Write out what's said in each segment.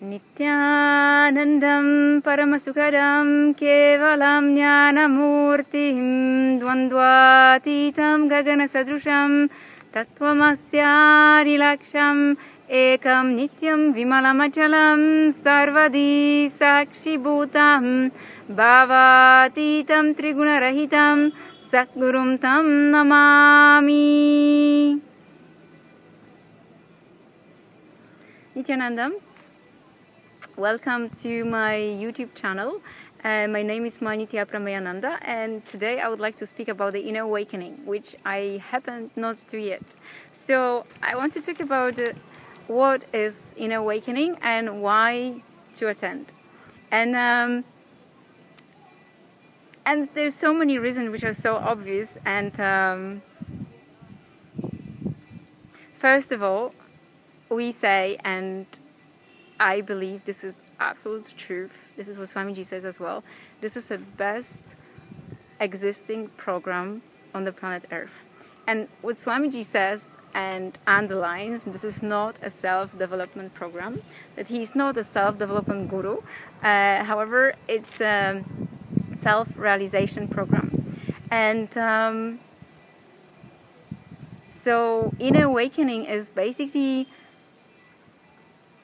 Nithyanandam Paramasukadam Kevalam Jnanamurtihim Dvandvatitam Gagana Sadrusham Tattvamasyarilaksham Ekam Nityam Vimalamachalam Sarvadi Sakshibhutam Bhavatitam Trigunarahitam Satgurum Tam Namami. Nithyanandam. Welcome to my YouTube channel. My name is Swamiji Paramahamsa, and today I would like to speak about the inner awakening, which I happen not to yet. So I want to talk about what is inner awakening and why to attend. And there's so many reasons which are so obvious. And first of all, we say, and I believe this is absolute truth, this is what Swamiji says as well, this is the best existing program on the planet Earth. And what Swamiji says and underlines, this is not a self-development program, that he is not a self-development guru, however, it's a self-realization program. And so inner awakening is basically,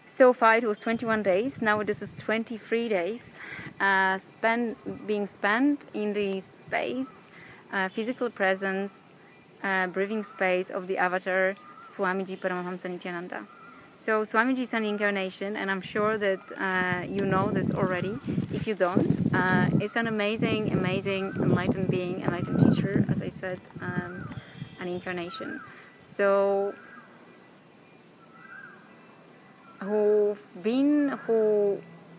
so far it was 21 days, now this is 23 days being spent in the space, physical presence, breathing space of the avatar Swamiji Paramahamsa Nithyananda. So Swamiji is an incarnation, and I'm sure that you know this already. If you don't, it's an amazing enlightened being, enlightened teacher, as I said, an incarnation. So who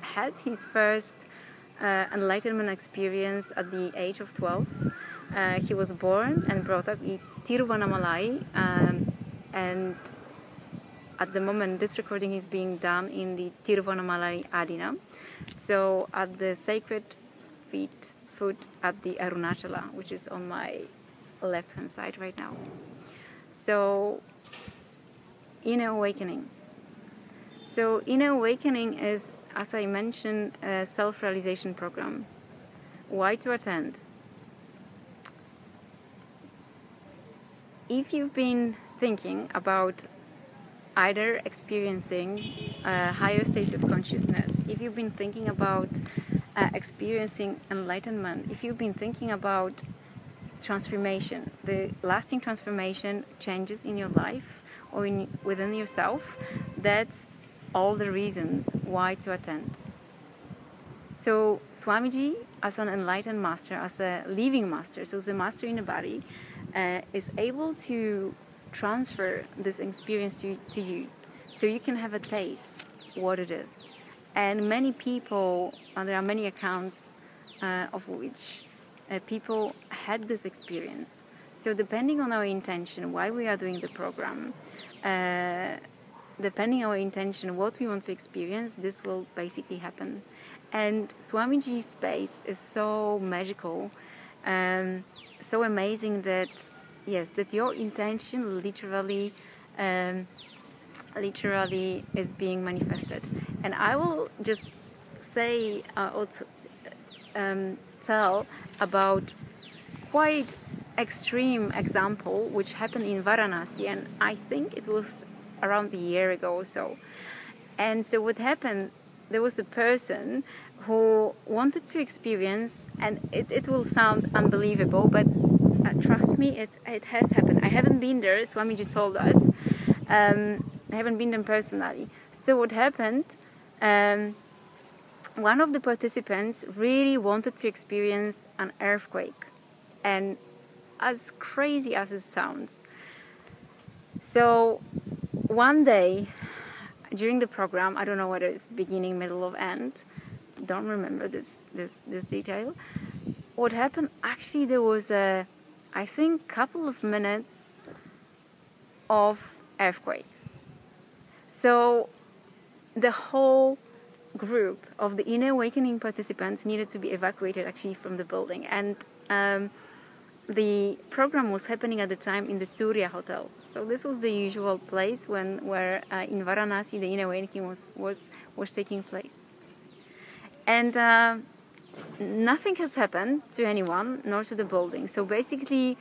had his first enlightenment experience at the age of 12. He was born and brought up in Tiruvannamalai, and at the moment this recording is being done in the Tiruvannamalai Adina, so at the sacred foot at the Arunachala, which is on my left hand side right now. So inner awakening. So inner awakening is, as I mentioned, a self-realization program. Why to attend? If you've been thinking about either experiencing higher states of consciousness, if you've been thinking about experiencing enlightenment, if you've been thinking about transformation, the lasting transformation, changes in your life or within yourself, that's all the reasons why to attend. So Swamiji, as an enlightened master, as a living master, so as a master in the body, is able to transfer this experience to you, so you can have a taste what it is. And many people, there are many accounts of which people had this experience. So depending on our intention, why we are doing the program, depending on our intention, what we want to experience, this will basically happen. And Swamiji's space is so magical, so amazing that, yes, that your intention literally is being manifested. And I will just say, tell about quite extreme example which happened in Varanasi, and I think it was around a year ago or so. And so what happened, there was a person who wanted to experience, and it will sound unbelievable, but trust me, it has happened. I haven't been there, Swamiji told us. I haven't been there personally. So what happened, one of the participants really wanted to experience an earthquake, and as crazy as it sounds. So one day during the program, I don't know whether it's beginning, middle, or end, don't remember this detail. What happened, actually there was I think couple of minutes of earthquake. So the whole group of the inner awakening participants needed to be evacuated actually from the building, and the program was happening at the time in the Surya Hotel. So this was the usual place where in Varanasi the inner awakening was taking place. And nothing has happened to anyone, nor to the building. So basically,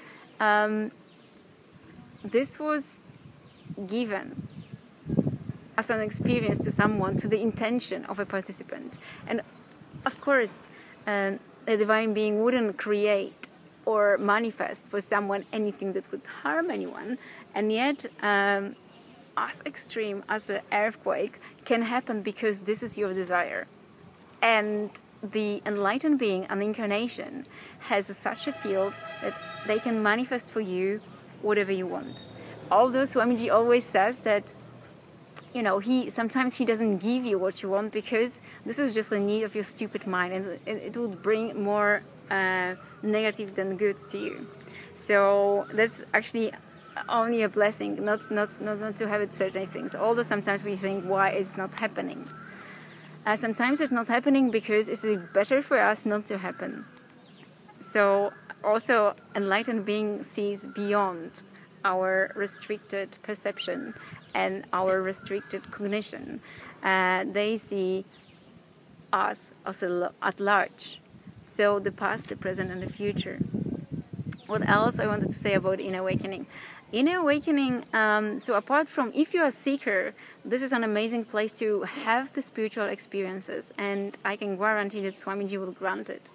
this was given as an experience to someone, to the intention of a participant. And of course, a divine being wouldn't create or manifest for someone anything that would harm anyone. And yet, as extreme as an earthquake can happen because this is your desire. And the enlightened being, an incarnation, has such a field that they can manifest for you whatever you want. Although Swamiji always says that, you know, sometimes he doesn't give you what you want because this is just a need of your stupid mind, and it will bring more negative than good to you. So that's actually only a blessing, not to have it certain things. Although sometimes we think why it's not happening. Sometimes it's not happening because it's better for us not to happen. So also enlightened being sees beyond our restricted perception and our restricted cognition. They see us as at large. So the past, the present, and the future. What else I wanted to say about inner awakening? Inner awakening, so apart from, if you're a seeker, this is an amazing place to have the spiritual experiences, and I can guarantee that Swamiji will grant it.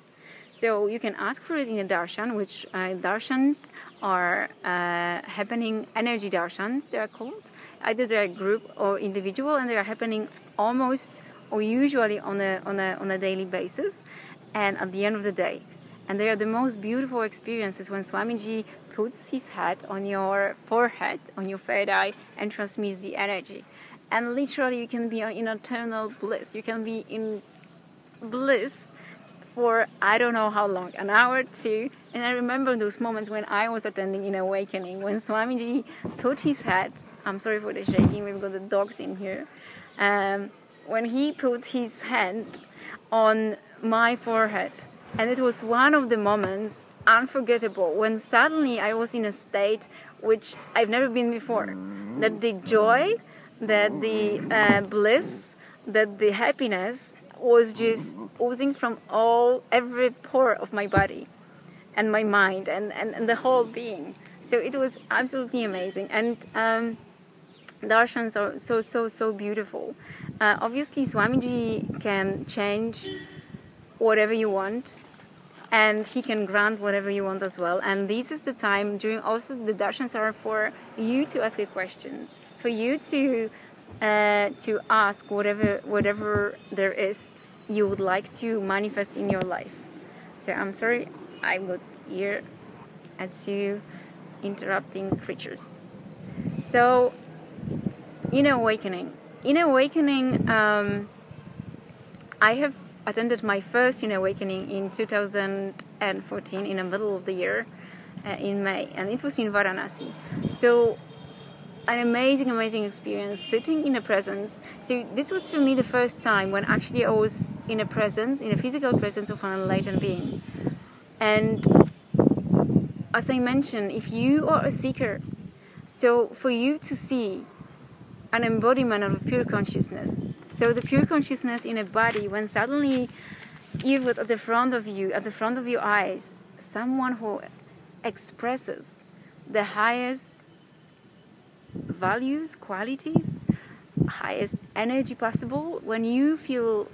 So you can ask for it in a darshan, which darshans are happening, energy darshans they are called. Either they're group or individual, and they are happening almost or usually on a daily basis and at the end of the day. And they are the most beautiful experiences when Swamiji puts his hand on your forehead, on your third eye, and transmits the energy. And literally you can be in eternal bliss. You can be in bliss for I don't know how long, an hour, two. And I remember those moments when I was attending in awakening, when Swamiji put his head, I'm sorry for the shaking, we've got the dogs in here. When he put his hand on my forehead, and it was one of the moments unforgettable when suddenly I was in a state which I've never been before. That the joy, that the bliss, that the happiness was just oozing from every pore of my body and my mind and the whole being. So it was absolutely amazing. And darshans are so beautiful. Obviously Swamiji can change whatever you want, and he can grant whatever you want as well. And this is the time during also the darshans are for you to ask questions, for you to ask whatever there is you would like to manifest in your life. So I'm sorry, I'm not here at you interrupting creatures. So inner awakening. Inner awakening, I have attended my first inner awakening in 2014 in the middle of the year in May, and it was in Varanasi. So an amazing experience sitting in a presence. So this was for me the first time when actually I was in a presence, in a physical presence of an enlightened being. And as I mentioned, if you are a seeker, so for you to see an embodiment of pure consciousness, so the pure consciousness in a body, when suddenly you've got at the front of you, at the front of your eyes, someone who expresses the highest values, qualities, highest energy possible, when you feel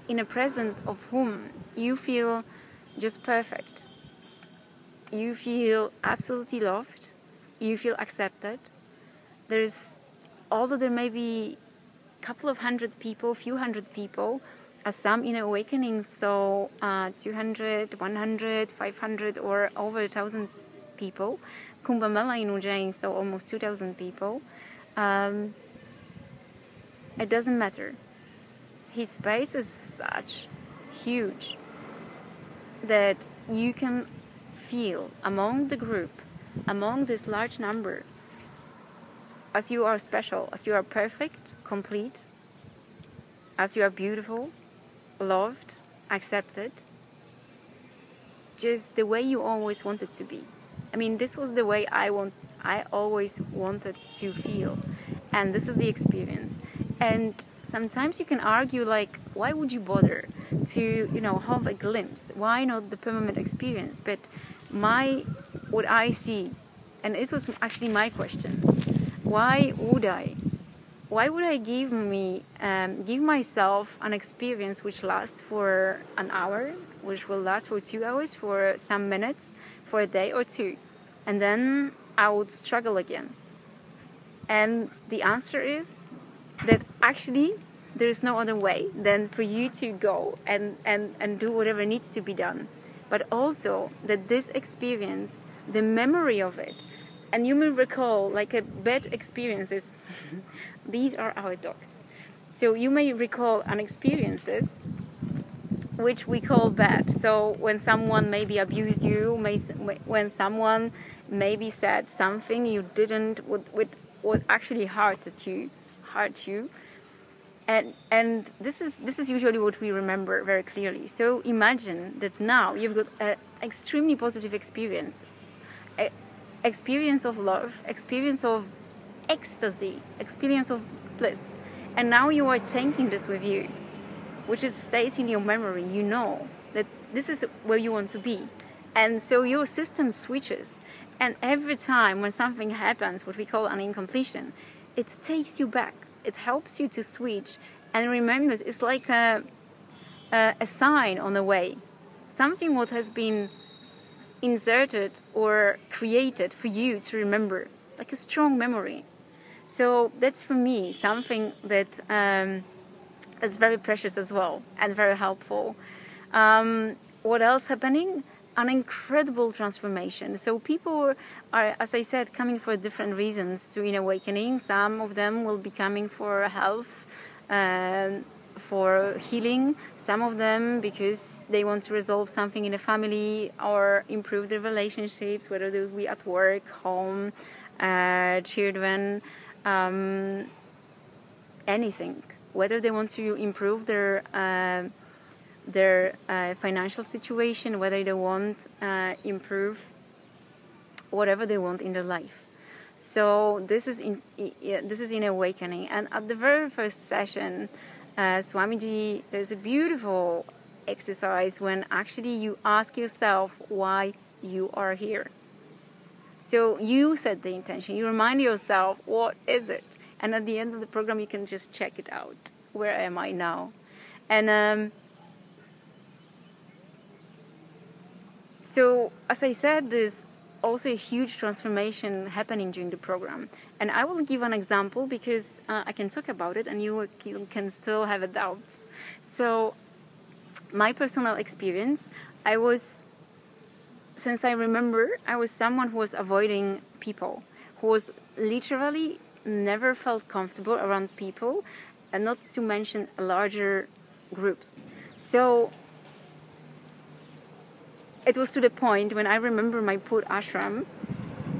in a presence of whom you feel just perfect, you feel absolutely loved, you feel accepted. Although there may be a couple of hundred people, few hundred people, as some in awakenings, so 200, 100, 500 or over 1,000 people. Kumbh Mela in Ujjain, so almost 2,000 people. It doesn't matter. His space is such huge that you can feel among the group, among this large number, as you are special, as you are perfect, complete, as you are beautiful, loved, accepted, just the way you always wanted to be. I mean, this was the way I always wanted to feel, and this is the experience. And sometimes you can argue, like, why would you bother to, you know, have a glimpse? Why not the permanent experience? But what I see, and this was actually my question, why would I give myself an experience which lasts for an hour, which will last for 2 hours, for some minutes, for a day or two, and then I would struggle again? And the answer is that actually there is no other way than for you to go and do whatever needs to be done. But also that this experience, the memory of it, and you may recall, like, a bad experiences, these are our dogs. So you may recall an experiences which we call bad. So when someone maybe abused you, when someone maybe said something you didn't, what actually hurt you, and this is usually what we remember very clearly. So imagine that now you've got an extremely positive experience of love, experience of ecstasy, experience of bliss, and now you are taking this with you, which stays in your memory. You know that this is where you want to be, and so your system switches, and every time when something happens, what we call an incompletion, it takes you back. It helps you to switch and remember. It's like a sign on the way, something what has been inserted or created for you to remember, like a strong memory. So that's for me something that is very precious as well and very helpful. What else happening? An incredible transformation. So people are, as I said, coming for different reasons to an awakening. Some of them will be coming for health, for healing. Some of them because they want to resolve something in the family or improve their relationships, whether they will be at work, home, children, anything. Whether they want to improve their financial situation, whether they want improve whatever they want in their life. So this is in awakening. And at the very first session, Swamiji, there's a beautiful exercise when actually you ask yourself why you are here. So you set the intention, you remind yourself, what is it? And at the end of the program you can just check it out. Where am I now? And so, as I said, there's also a huge transformation happening during the program. And I will give an example because I can talk about it and you can still have a doubt. So, my personal experience, since I remember, I was someone who was avoiding people, who was literally never felt comfortable around people, and not to mention larger groups. So, it was to the point when I remember my Put Ashram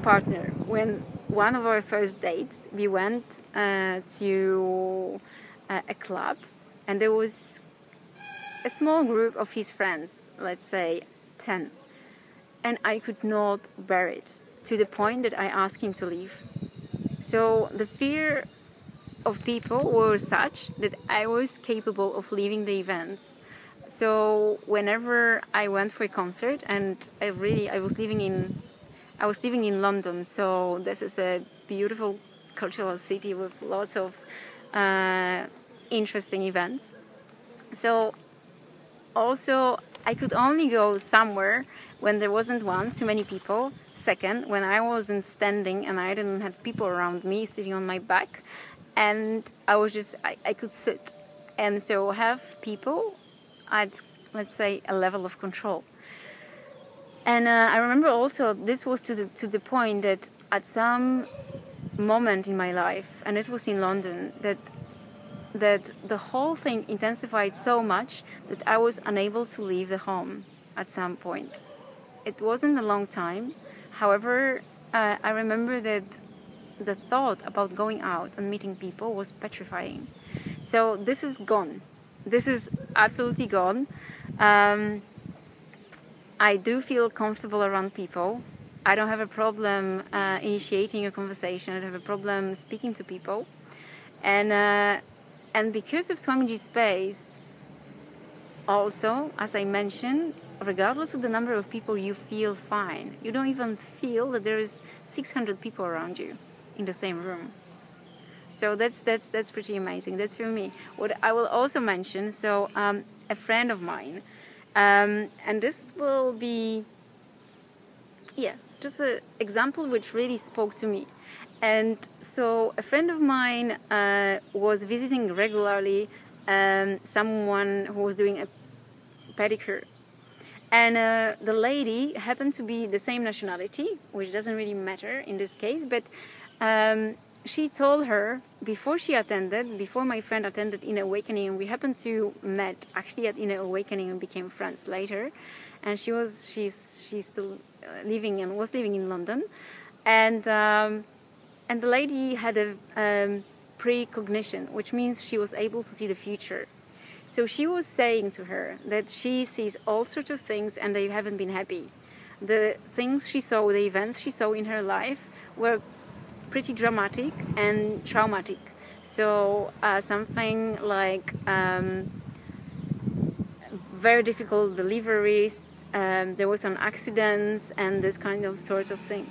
partner, when one of our first dates, we went to a club, and there was a small group of his friends, let's say 10, and I could not bear it, to the point that I asked him to leave. So the fear of people were such that I was capable of leaving the events. So whenever I went for a concert, and I was living in London, so this is a beautiful cultural city with lots of interesting events. So also I could only go somewhere when there wasn't too many people. Second, when I wasn't standing and I didn't have people around me sitting on my back, and I could sit, and so have people at, let's say, a level of control. And I remember also this was to the point that at some moment in my life, and it was in London, that the whole thing intensified so much that I was unable to leave the home at some point. It wasn't a long time. However, I remember that the thought about going out and meeting people was petrifying. So this is gone. This is absolutely gone. I do feel comfortable around people. I don't have a problem initiating a conversation. I don't have a problem speaking to people. And because of Swamiji space, also, as I mentioned, regardless of the number of people, you feel fine. You don't even feel that there is 600 people around you in the same room. So that's pretty amazing. That's for me. What I will also mention, so a friend of mine, and this will be, just an example which really spoke to me. And so a friend of mine was visiting regularly someone who was doing a pedicure. And the lady happened to be the same nationality, which doesn't really matter in this case, but she told her before my friend attended Inner Awakening, and we happened to met actually at Inner Awakening and became friends later. And she's still living and was living in London, and the lady had a precognition, which means she was able to see the future. So she was saying to her that she sees all sorts of things and they haven't been happy. The things she saw, the events she saw in her life were pretty dramatic and traumatic. So something like very difficult deliveries, there was some accidents and this kind of sorts of things.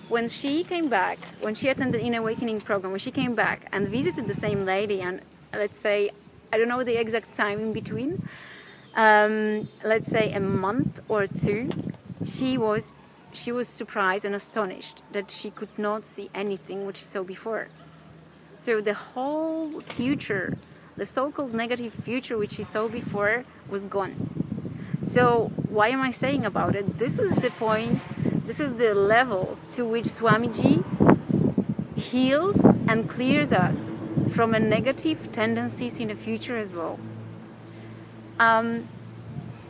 When she came back, when she attended Inner Awakening program, when she came back and visited the same lady, and let's say, I don't know the exact time in between, let's say a month or two, she was surprised and astonished that she could not see anything which she saw before. So the whole future, the so-called negative future which she saw before, was gone. So why am I saying about it? This is the point, this is the level to which Swamiji heals and clears us from a negative tendencies in the future as well.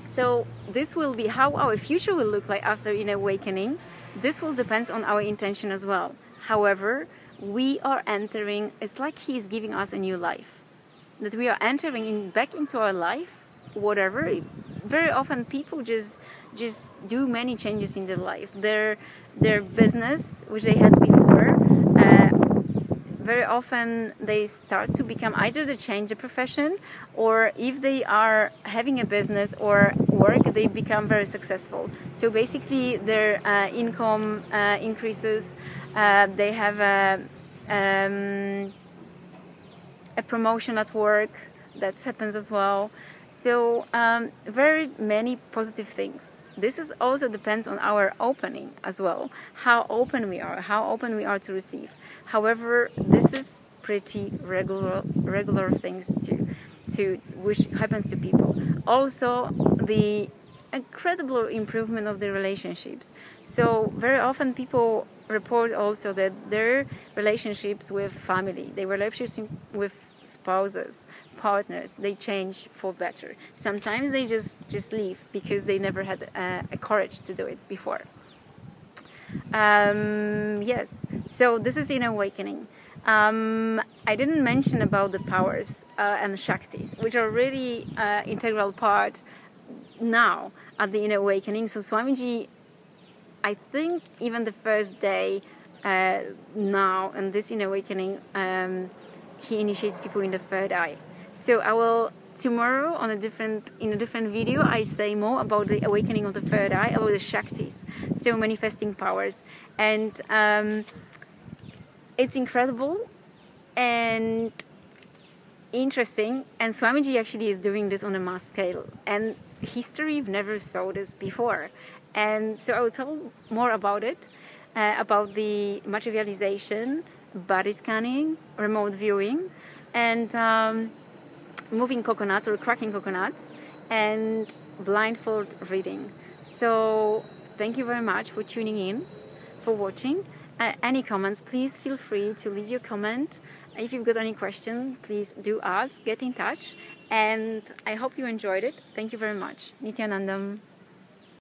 So this will be how our future will look like after Inner Awakening. This will depend on our intention as well. However, we are entering, it's like he is giving us a new life. That we are entering back into our life, whatever. Very often people just do many changes in their life. Their business, which they had before, very often they start to become, either they change the profession, or if they are having a business or work, they become very successful. So basically their income increases, they have a promotion at work, that happens as well. So very many positive things. This is also depends on our opening as well, how open we are to receive. However, this is pretty regular things which happens to people. Also, the incredible improvement of the relationships. So very often people report also that their relationships with family, their relationships with spouses, partners, they change for better. Sometimes they just leave because they never had a courage to do it before. Yes, so this is Inner Awakening. I didn't mention about the powers and the Shaktis, which are really integral part now at the Inner Awakening. So Swamiji, I think even the first day now in this Inner Awakening, he initiates people in the third eye. So I will tomorrow in a different video I say more about the awakening of the third eye, about the Shaktis, so manifesting powers, and it's incredible and interesting. And Swamiji actually is doing this on a mass scale, and history never saw this before. And so I will tell more about it, about the materialization, body scanning, remote viewing, and moving coconuts or cracking coconuts, and blindfold reading. So thank you very much for tuning in, for watching. Any comments, please feel free to leave your comment. If you've got any questions, please do ask, get in touch, and I hope you enjoyed it. Thank you very much. Nithyanandam.